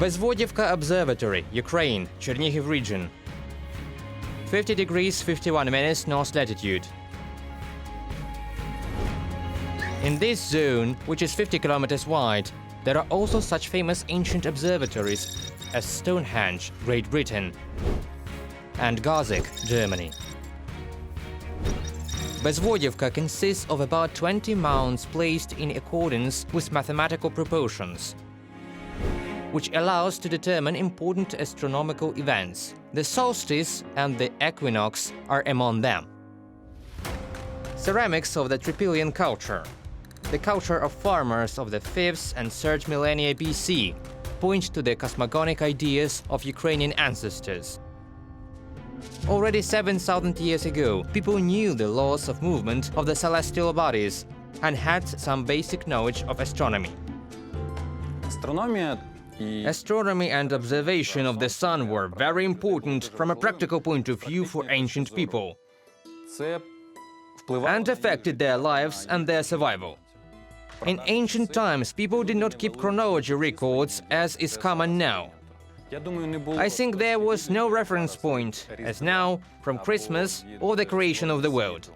Bezvodiivka Observatory, Ukraine, Chernihiv region. 50 degrees 51 minutes north latitude. In this zone, which is 50 kilometers wide, there are also such famous ancient observatories as Stonehenge, Great Britain, and Garzig, Germany. Bezvodiivka consists of about 20 mounds placed in accordance with mathematical proportions, which allows to determine important astronomical events. The solstice and the equinox are among them. Ceramics of the Tripilian culture, the culture of farmers of the 5th and 3rd millennia BC, point to the cosmogonic ideas of Ukrainian ancestors. Already 7,000 years ago, people knew the laws of movement of the celestial bodies and had some basic knowledge of astronomy. Astronomy and observation of the sun were very important from a practical point of view for ancient people and affected their lives and their survival. In ancient times, people did not keep chronology records as is common now. I think there was no reference point, as now, from Christmas or the creation of the world.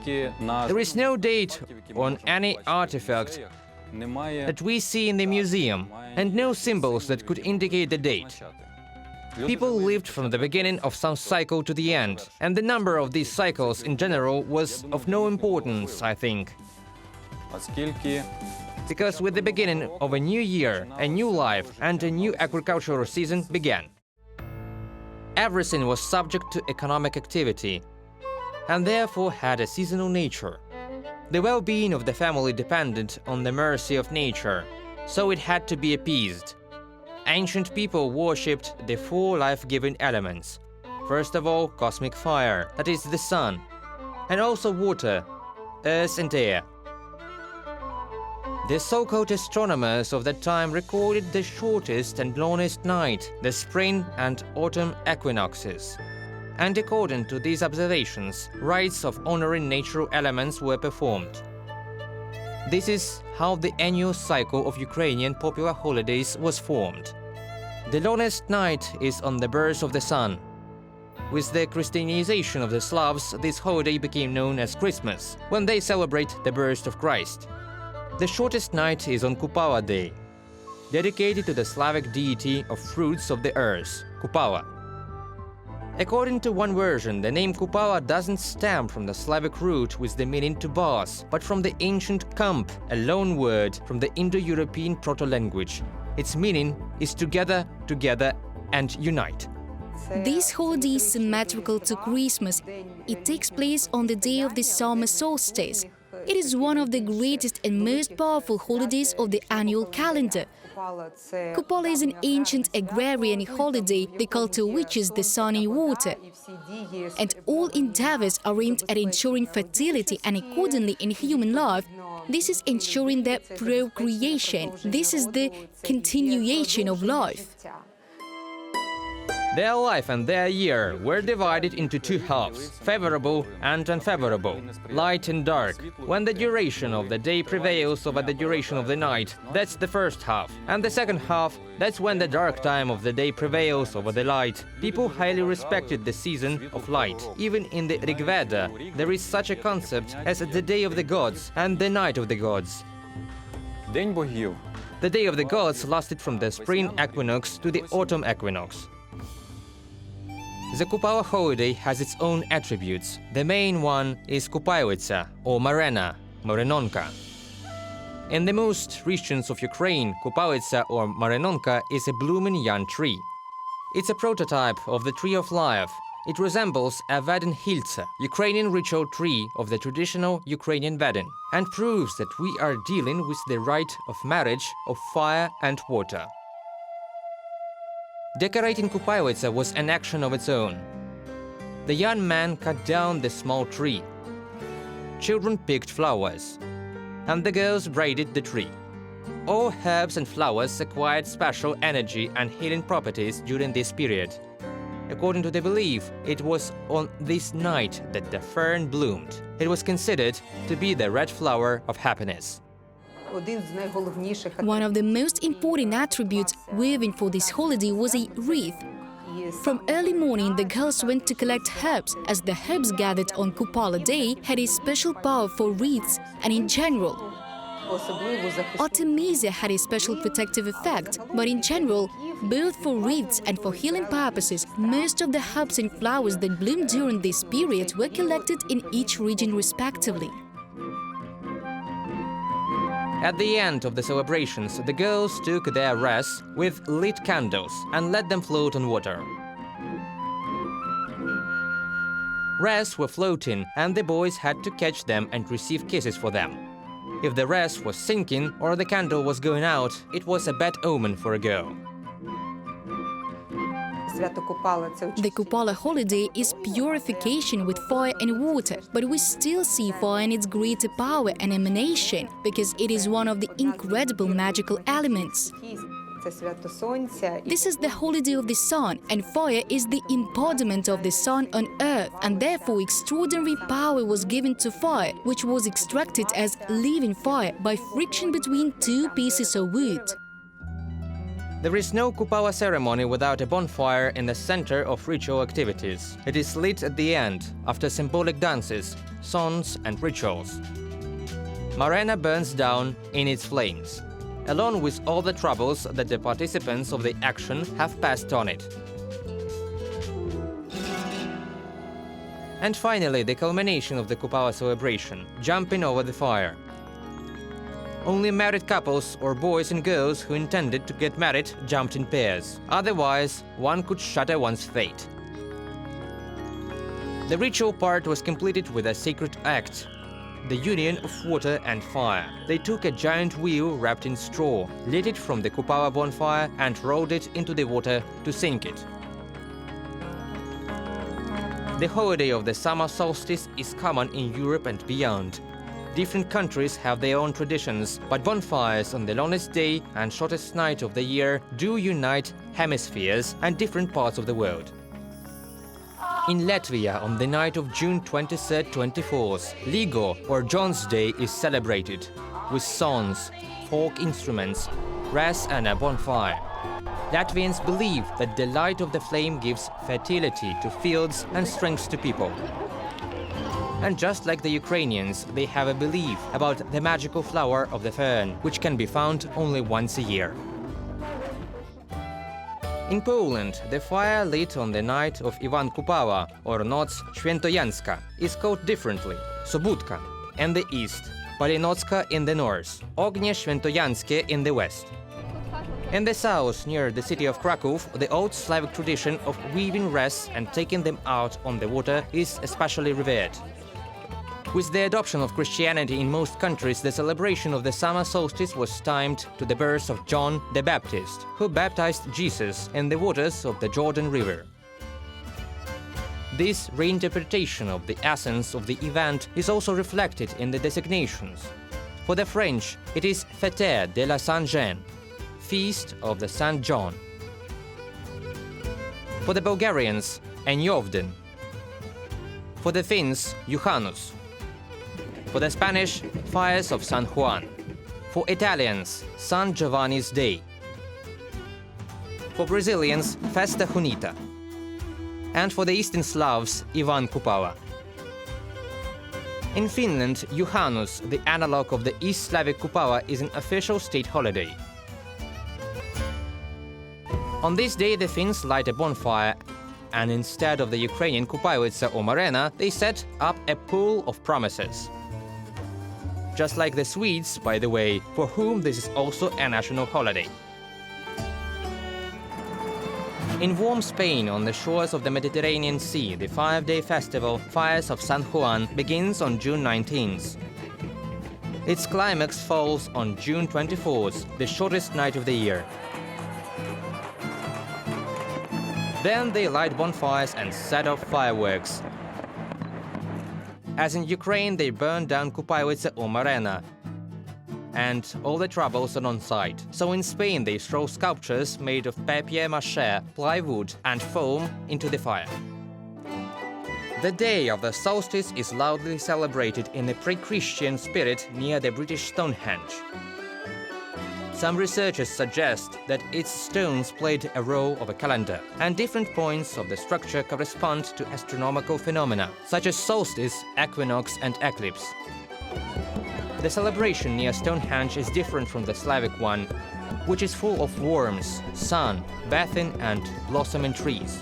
There is no date on any artifact that we see in the museum, and no symbols that could indicate the date. People lived from the beginning of some cycle to the end, and the number of these cycles in general was of no importance, I think. Because with the beginning of a new year, a new life and a new agricultural season began. Everything was subject to economic activity, and therefore had a seasonal nature. The well-being of the family depended on the mercy of nature, so it had to be appeased. Ancient people worshipped the 4 life-giving elements. First of all, cosmic fire, that is the sun, and also water, earth and air. The so-called astronomers of that time recorded the shortest and longest night, the spring and autumn equinoxes. And according to these observations, rites of honoring natural elements were performed. This is how the annual cycle of Ukrainian popular holidays was formed. The longest night is on the birth of the sun. With the Christianization of the Slavs, this holiday became known as Christmas, when they celebrate the birth of Christ. The shortest night is on Kupala Day, dedicated to the Slavic deity of fruits of the earth, Kupala. According to one version, the name Kupala doesn't stem from the Slavic root with the meaning to bath, but from the ancient kamp, a loan word from the Indo-European proto-language. Its meaning is together, together, and unite. This holiday is symmetrical to Christmas. It takes place on the day of the summer solstice. It is one of the greatest and most powerful holidays of the annual calendar. Kupala is an ancient agrarian holiday, the cult of which is the sun and water. And all endeavors are aimed at ensuring fertility and accordingly in human life. This is ensuring the procreation. This is the continuation of life. Their life and their year were divided into 2 halves, favorable and unfavorable, light and dark. When the duration of the day prevails over the duration of the night, that's the first half. And the second half, that's when the dark time of the day prevails over the light. People highly respected the season of light. Even in the Rig Veda, there is such a concept as the day of the gods and the night of the gods. The day of the gods lasted from the spring equinox to the autumn equinox. The Kupala holiday has its own attributes. The main one is Kupayalitsa, or Marena, Marenonka. In the most regions of Ukraine, Kupayalitsa or Marenonka is a blooming young tree. It's a prototype of the tree of life. It resembles a Vedin Hiltsa, Ukrainian ritual tree of the traditional Ukrainian Vedin, and proves that we are dealing with the rite of marriage of fire and water. Decorating Kupayalitsa was an action of its own. The young man cut down the small tree. Children picked flowers, and the girls braided the tree. All herbs and flowers acquired special energy and healing properties during this period. According to the belief, it was on this night that the fern bloomed. It was considered to be the red flower of happiness. One of the most important attributes woven for this holiday was a wreath. From early morning, the girls went to collect herbs, as the herbs gathered on Kupala Day had a special power for wreaths and in general. Artemisia had a special protective effect, but in general, both for wreaths and for healing purposes, most of the herbs and flowers that bloomed during this period were collected in each region respectively. At the end of the celebrations, the girls took their wreaths with lit candles and let them float on water. Wreaths were floating, and the boys had to catch them and receive kisses for them. If the wreath was sinking or the candle was going out, it was a bad omen for a girl. The Kupala holiday is purification with fire and water, but we still see fire in its greater power and emanation, because it is one of the incredible magical elements. This is the holiday of the sun, and fire is the embodiment of the sun on earth, and therefore extraordinary power was given to fire, which was extracted as living fire by friction between two pieces of wood. There is no Kupala ceremony without a bonfire in the center of ritual activities. It is lit at the end, after symbolic dances, songs and rituals. Marena burns down in its flames, along with all the troubles that the participants of the action have passed on it. And finally, the culmination of the Kupala celebration, jumping over the fire. Only married couples or boys and girls who intended to get married jumped in pairs. Otherwise, one could shatter one's fate. The ritual part was completed with a sacred act, the union of water and fire. They took a giant wheel wrapped in straw, lit it from the Kupala bonfire and rolled it into the water to sink it. The holiday of the summer solstice is common in Europe and beyond. Different countries have their own traditions, but bonfires on the longest day and shortest night of the year do unite hemispheres and different parts of the world. In Latvia, on the night of June 23rd-24th, Ligo or John's Day is celebrated, with songs, folk instruments, wreaths and a bonfire. Latvians believe that the light of the flame gives fertility to fields and strength to people. And just like the Ukrainians, they have a belief about the magical flower of the fern, which can be found only once a year. In Poland, the fire lit on the night of Ivan Kupala, or Noc Świętojańska, is called differently: Sobutka in the east, Palinocka in the north, Ognie Świętojańskie in the west. In the south, near the city of Kraków, the old Slavic tradition of weaving wreaths and taking them out on the water is especially revered. With the adoption of Christianity in most countries, the celebration of the summer solstice was timed to the birth of John the Baptist, who baptized Jesus in the waters of the Jordan River. This reinterpretation of the essence of the event is also reflected in the designations. For the French, it is Fête de la Saint-Jean, Feast of the Saint John. For the Bulgarians, Enyovden. For the Finns, Juhannus. For the Spanish, Fires of San Juan. For Italians, San Giovanni's Day. For Brazilians, Festa Junita. And for the Eastern Slavs, Ivan Kupala. In Finland, Juhannus, the analog of the East Slavic Kupala, is an official state holiday. On this day, the Finns light a bonfire, and instead of the Ukrainian Kupalitsa or Marena, they set up a pool of promises. Just like the Swedes, by the way, for whom this is also a national holiday. In warm Spain, on the shores of the Mediterranean Sea, the 5-day festival Fires of San Juan begins on June 19th. Its climax falls on June 24th, the shortest night of the year. Then they light bonfires and set off fireworks. As in Ukraine, they burn down Kupalitsa or Marena, and all the troubles are on site. So in Spain, they throw sculptures made of papier-mâché, plywood and foam into the fire. The day of the solstice is loudly celebrated in the pre-Christian spirit near the British Stonehenge. Some researchers suggest that its stones played a role of a calendar, and different points of the structure correspond to astronomical phenomena, such as solstice, equinox, and eclipse. The celebration near Stonehenge is different from the Slavic one, which is full of worms, sun, bathing, and blossoming trees.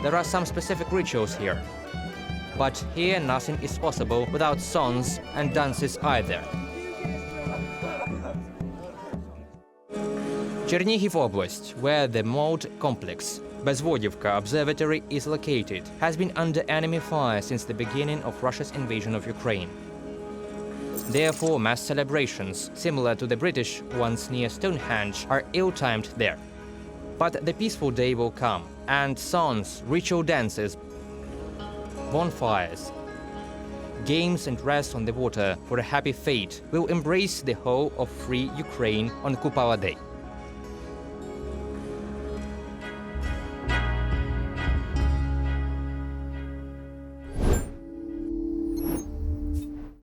There are some specific rituals here, but here nothing is possible without songs and dances either. Chernihiv Oblast, where the mode complex Bezvodivka Observatory is located, has been under enemy fire since the beginning of Russia's invasion of Ukraine. Therefore, mass celebrations, similar to the British ones near Stonehenge, are ill-timed there. But the peaceful day will come, and songs, ritual dances, bonfires, games and rest on the water for a happy fate will embrace the whole of free Ukraine on Kupala Day.